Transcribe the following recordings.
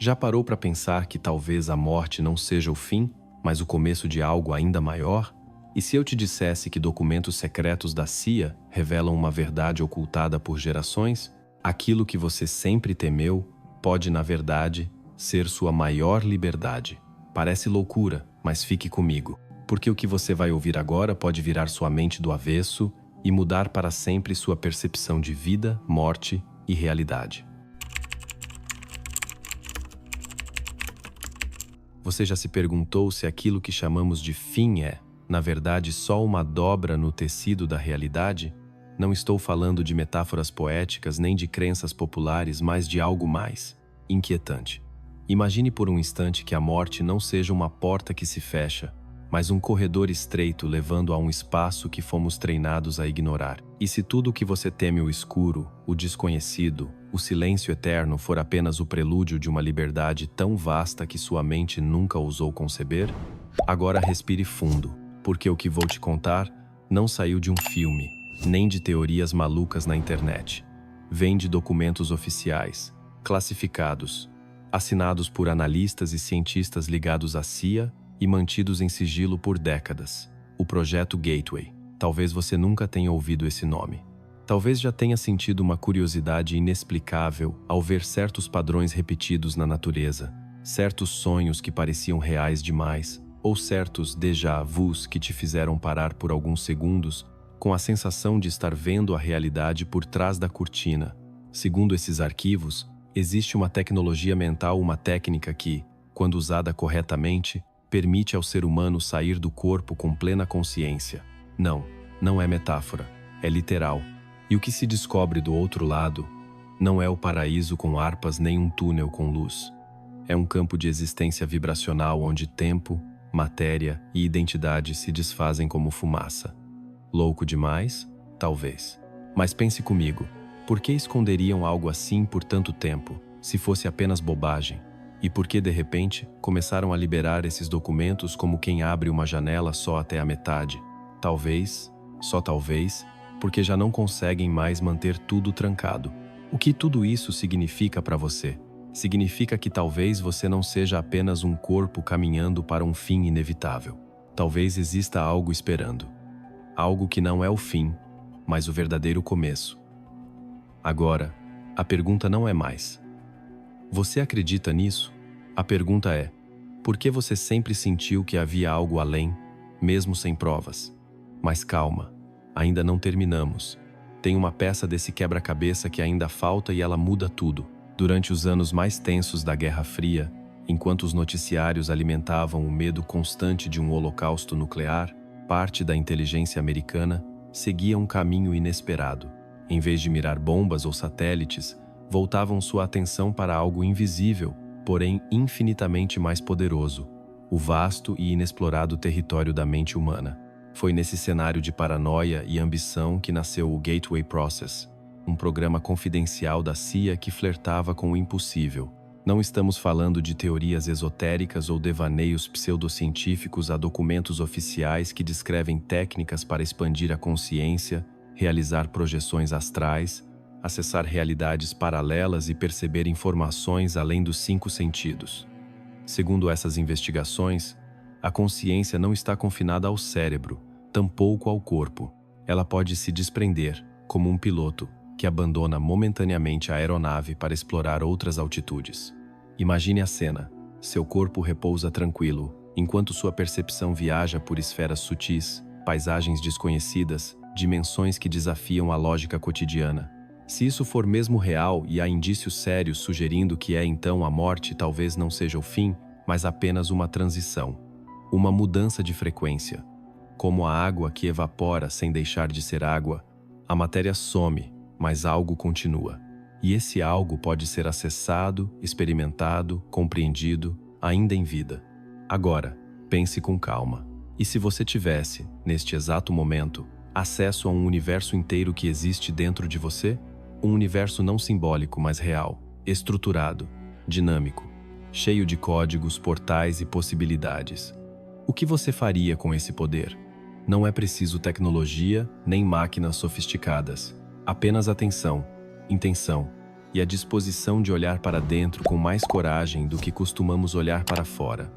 Já parou para pensar que talvez a morte não seja o fim, mas o começo de algo ainda maior? E se eu te dissesse que documentos secretos da CIA revelam uma verdade ocultada por gerações? Aquilo que você sempre temeu pode, na verdade, ser sua maior liberdade. Parece loucura, mas fique comigo, porque o que você vai ouvir agora pode virar sua mente do avesso e mudar para sempre sua percepção de vida, morte e realidade. Você já se perguntou se aquilo que chamamos de fim é, na verdade, só uma dobra no tecido da realidade? Não estou falando de metáforas poéticas nem de crenças populares, mas de algo mais inquietante. Imagine por um instante que a morte não seja uma porta que se fecha, mas um corredor estreito levando a um espaço que fomos treinados a ignorar. E se tudo o que você teme, o escuro, o desconhecido, o silêncio eterno, for apenas o prelúdio de uma liberdade tão vasta que sua mente nunca ousou conceber? Agora respire fundo, porque o que vou te contar não saiu de um filme, nem de teorias malucas na internet. Vem de documentos oficiais, classificados, assinados por analistas e cientistas ligados à CIA e mantidos em sigilo por décadas. O Projeto Gateway. Talvez você nunca tenha ouvido esse nome. Talvez já tenha sentido uma curiosidade inexplicável ao ver certos padrões repetidos na natureza, certos sonhos que pareciam reais demais, ou certos déjà vus que te fizeram parar por alguns segundos com a sensação de estar vendo a realidade por trás da cortina. Segundo esses arquivos, existe uma tecnologia mental, uma técnica que, quando usada corretamente, permite ao ser humano sair do corpo com plena consciência. Não é metáfora, é literal. E o que se descobre do outro lado não é o paraíso com harpas nem um túnel com luz. É um campo de existência vibracional onde tempo, matéria e identidade se desfazem como fumaça. Louco demais? Talvez. Mas pense comigo, por que esconderiam algo assim por tanto tempo, se fosse apenas bobagem? E por que, de repente, começaram a liberar esses documentos como quem abre uma janela só até a metade? Talvez, só talvez, porque já não conseguem mais manter tudo trancado. O que tudo isso significa para você? Significa que talvez você não seja apenas um corpo caminhando para um fim inevitável. Talvez exista algo esperando. Algo que não é o fim, mas o verdadeiro começo. Agora, a pergunta não é mais: você acredita nisso? A pergunta é: por que você sempre sentiu que havia algo além, mesmo sem provas? Mas calma, ainda não terminamos. Tem uma peça desse quebra-cabeça que ainda falta e ela muda tudo. Durante os anos mais tensos da Guerra Fria, enquanto os noticiários alimentavam o medo constante de um holocausto nuclear, parte da inteligência americana seguia um caminho inesperado. Em vez de mirar bombas ou satélites, voltavam sua atenção para algo invisível, porém infinitamente mais poderoso: o vasto e inexplorado território da mente humana. Foi nesse cenário de paranoia e ambição que nasceu o Gateway Process, um programa confidencial da CIA que flertava com o impossível. Não estamos falando de teorias esotéricas ou devaneios pseudocientíficos. Há documentos oficiais que descrevem técnicas para expandir a consciência, realizar projeções astrais, acessar realidades paralelas e perceber informações além dos 5 sentidos. Segundo essas investigações, a consciência não está confinada ao cérebro, tampouco ao corpo. Ela pode se desprender, como um piloto que abandona momentaneamente a aeronave para explorar outras altitudes. Imagine a cena. Seu corpo repousa tranquilo, enquanto sua percepção viaja por esferas sutis, paisagens desconhecidas, dimensões que desafiam a lógica cotidiana. Se isso for mesmo real e há indícios sérios sugerindo que então a morte talvez não seja o fim, mas apenas uma transição, uma mudança de frequência. Como a água que evapora sem deixar de ser água, a matéria some, mas algo continua. E esse algo pode ser acessado, experimentado, compreendido, ainda em vida. Agora, pense com calma. E se você tivesse, neste exato momento, acesso a um universo inteiro que existe dentro de você? Um universo não simbólico, mas real, estruturado, dinâmico, cheio de códigos, portais e possibilidades. O que você faria com esse poder? Não é preciso tecnologia nem máquinas sofisticadas. Apenas atenção, intenção e a disposição de olhar para dentro com mais coragem do que costumamos olhar para fora.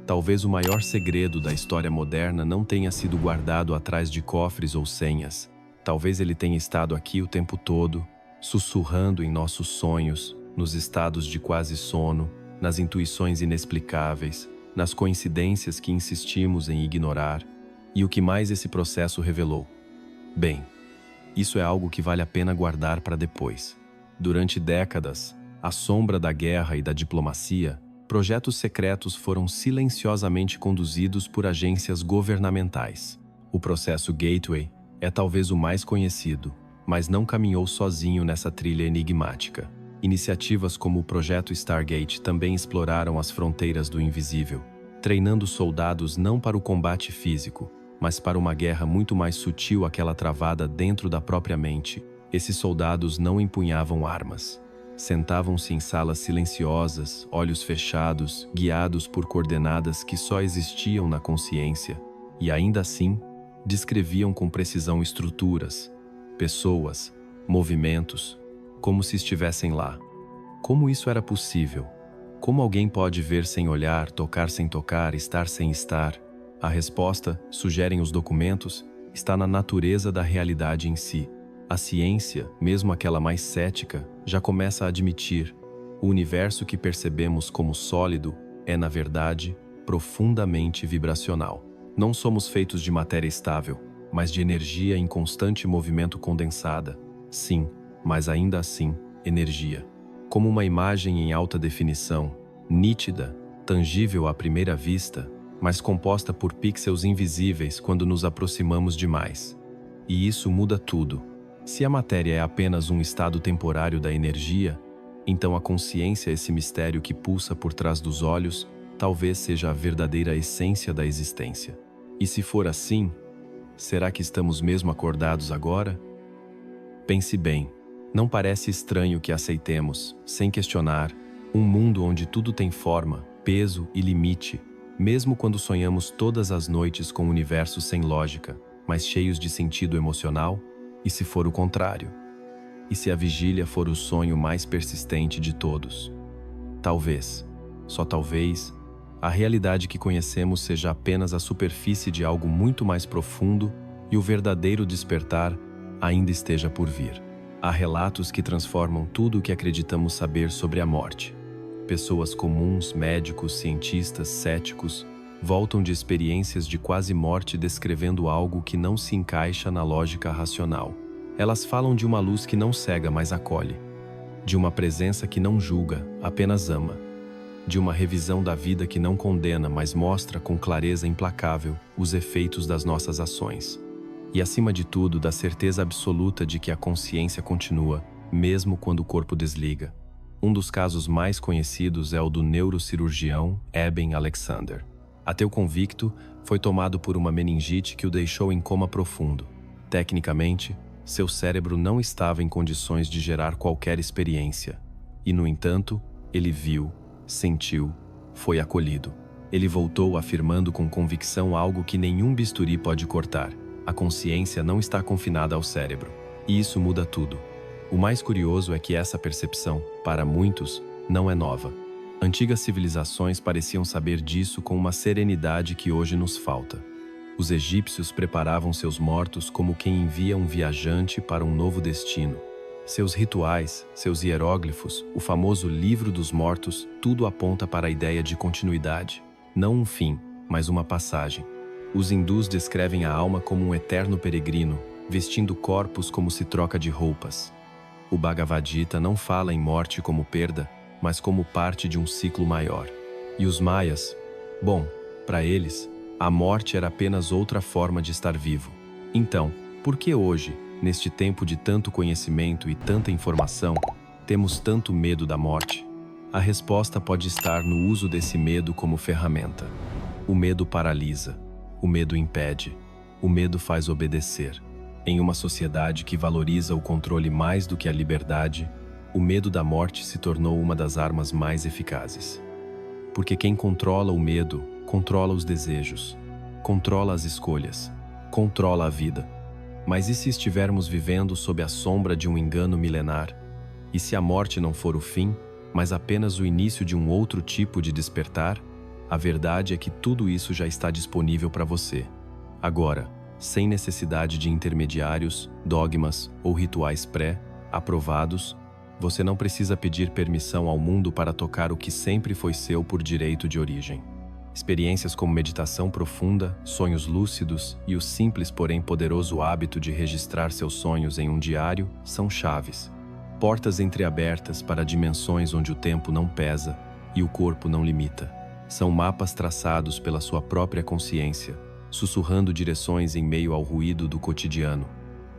Talvez o maior segredo da história moderna não tenha sido guardado atrás de cofres ou senhas. Talvez ele tenha estado aqui o tempo todo, sussurrando em nossos sonhos, nos estados de quase sono, nas intuições inexplicáveis, nas coincidências que insistimos em ignorar. E o que mais esse processo revelou? Bem, isso é algo que vale a pena guardar para depois. Durante décadas, à sombra da guerra e da diplomacia, projetos secretos foram silenciosamente conduzidos por agências governamentais. O processo Gateway é talvez o mais conhecido, mas não caminhou sozinho nessa trilha enigmática. Iniciativas como o Projeto Stargate também exploraram as fronteiras do invisível, treinando soldados não para o combate físico, mas para uma guerra muito mais sutil, aquela travada dentro da própria mente. Esses soldados não empunhavam armas. Sentavam-se em salas silenciosas, olhos fechados, guiados por coordenadas que só existiam na consciência, e ainda assim, descreviam com precisão estruturas, pessoas, movimentos, como se estivessem lá. Como isso era possível? Como alguém pode ver sem olhar, tocar sem tocar, estar sem estar? A resposta, sugerem os documentos, está na natureza da realidade em si. A ciência, mesmo aquela mais cética, já começa a admitir: o universo que percebemos como sólido é, na verdade, profundamente vibracional. Não somos feitos de matéria estável, mas de energia em constante movimento condensada. Sim, mas ainda assim, energia. Como uma imagem em alta definição, nítida, tangível à primeira vista, mas composta por pixels invisíveis quando nos aproximamos demais. E isso muda tudo. Se a matéria é apenas um estado temporário da energia, então a consciência, esse mistério que pulsa por trás dos olhos, talvez seja a verdadeira essência da existência. E se for assim, será que estamos mesmo acordados agora? Pense bem, não parece estranho que aceitemos, sem questionar, um mundo onde tudo tem forma, peso e limite, mesmo quando sonhamos todas as noites com universos sem lógica, mas cheios de sentido emocional? E se for o contrário? E se a vigília for o sonho mais persistente de todos? Talvez, só talvez, a realidade que conhecemos seja apenas a superfície de algo muito mais profundo e o verdadeiro despertar ainda esteja por vir. Há relatos que transformam tudo o que acreditamos saber sobre a morte. Pessoas comuns, médicos, cientistas, céticos, voltam de experiências de quase morte descrevendo algo que não se encaixa na lógica racional. Elas falam de uma luz que não cega, mas acolhe. De uma presença que não julga, apenas ama. De uma revisão da vida que não condena, mas mostra com clareza implacável os efeitos das nossas ações. E acima de tudo, da certeza absoluta de que a consciência continua, mesmo quando o corpo desliga. Um dos casos mais conhecidos é o do neurocirurgião Eben Alexander. Ateu convicto, foi tomado por uma meningite que o deixou em coma profundo. Tecnicamente, seu cérebro não estava em condições de gerar qualquer experiência. E, no entanto, ele viu, sentiu, foi acolhido. Ele voltou afirmando com convicção algo que nenhum bisturi pode cortar: a consciência não está confinada ao cérebro. E isso muda tudo. O mais curioso é que essa percepção, para muitos, não é nova. Antigas civilizações pareciam saber disso com uma serenidade que hoje nos falta. Os egípcios preparavam seus mortos como quem envia um viajante para um novo destino. Seus rituais, seus hieróglifos, o famoso Livro dos Mortos, tudo aponta para a ideia de continuidade. Não um fim, mas uma passagem. Os hindus descrevem a alma como um eterno peregrino, vestindo corpos como se troca de roupas. O Bhagavad Gita não fala em morte como perda, mas como parte de um ciclo maior. E os maias? Bom, para eles, a morte era apenas outra forma de estar vivo. Então, por que hoje, neste tempo de tanto conhecimento e tanta informação, temos tanto medo da morte? A resposta pode estar no uso desse medo como ferramenta. O medo paralisa, o medo impede, o medo faz obedecer. Em uma sociedade que valoriza o controle mais do que a liberdade, o medo da morte se tornou uma das armas mais eficazes. Porque quem controla o medo, controla os desejos, controla as escolhas, controla a vida. Mas e se estivermos vivendo sob a sombra de um engano milenar? E se a morte não for o fim, mas apenas o início de um outro tipo de despertar, a verdade é que tudo isso já está disponível para você. Agora, sem necessidade de intermediários, dogmas ou rituais pré-aprovados, você não precisa pedir permissão ao mundo para tocar o que sempre foi seu por direito de origem. Experiências como meditação profunda, sonhos lúcidos e o simples porém poderoso hábito de registrar seus sonhos em um diário são chaves. Portas entreabertas para dimensões onde o tempo não pesa e o corpo não limita. São mapas traçados pela sua própria consciência, sussurrando direções em meio ao ruído do cotidiano.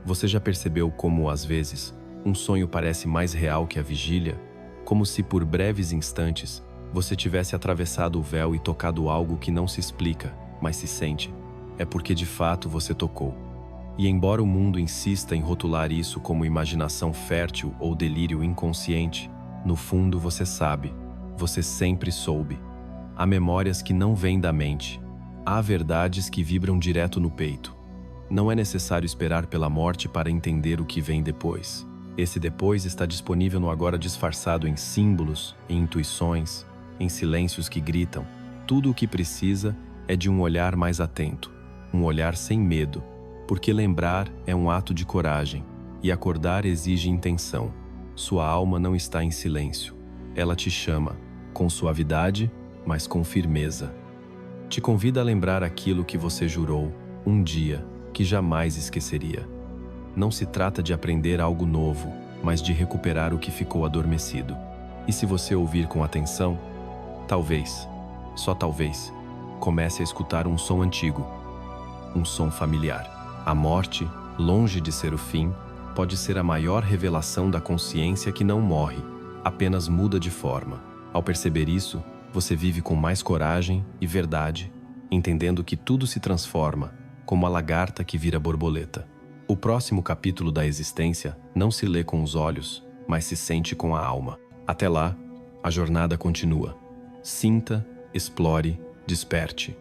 Você já percebeu como, às vezes, um sonho parece mais real que a vigília? Como se por breves instantes você tivesse atravessado o véu e tocado algo que não se explica, mas se sente. É porque de fato você tocou. E embora o mundo insista em rotular isso como imaginação fértil ou delírio inconsciente, no fundo você sabe, você sempre soube. Há memórias que não vêm da mente. Há verdades que vibram direto no peito. Não é necessário esperar pela morte para entender o que vem depois. Esse depois está disponível no agora disfarçado em símbolos, em intuições, em silêncios que gritam. Tudo o que precisa é de um olhar mais atento, um olhar sem medo, porque lembrar é um ato de coragem e acordar exige intenção. Sua alma não está em silêncio. Ela te chama, com suavidade, mas com firmeza. Te convida a lembrar aquilo que você jurou, um dia, que jamais esqueceria. Não se trata de aprender algo novo, mas de recuperar o que ficou adormecido. E se você ouvir com atenção, talvez, só talvez, comece a escutar um som antigo, um som familiar. A morte, longe de ser o fim, pode ser a maior revelação da consciência que não morre, apenas muda de forma. Ao perceber isso, você vive com mais coragem e verdade, entendendo que tudo se transforma, como a lagarta que vira borboleta. O próximo capítulo da existência não se lê com os olhos, mas se sente com a alma. Até lá, a jornada continua. Sinta, explore, desperte.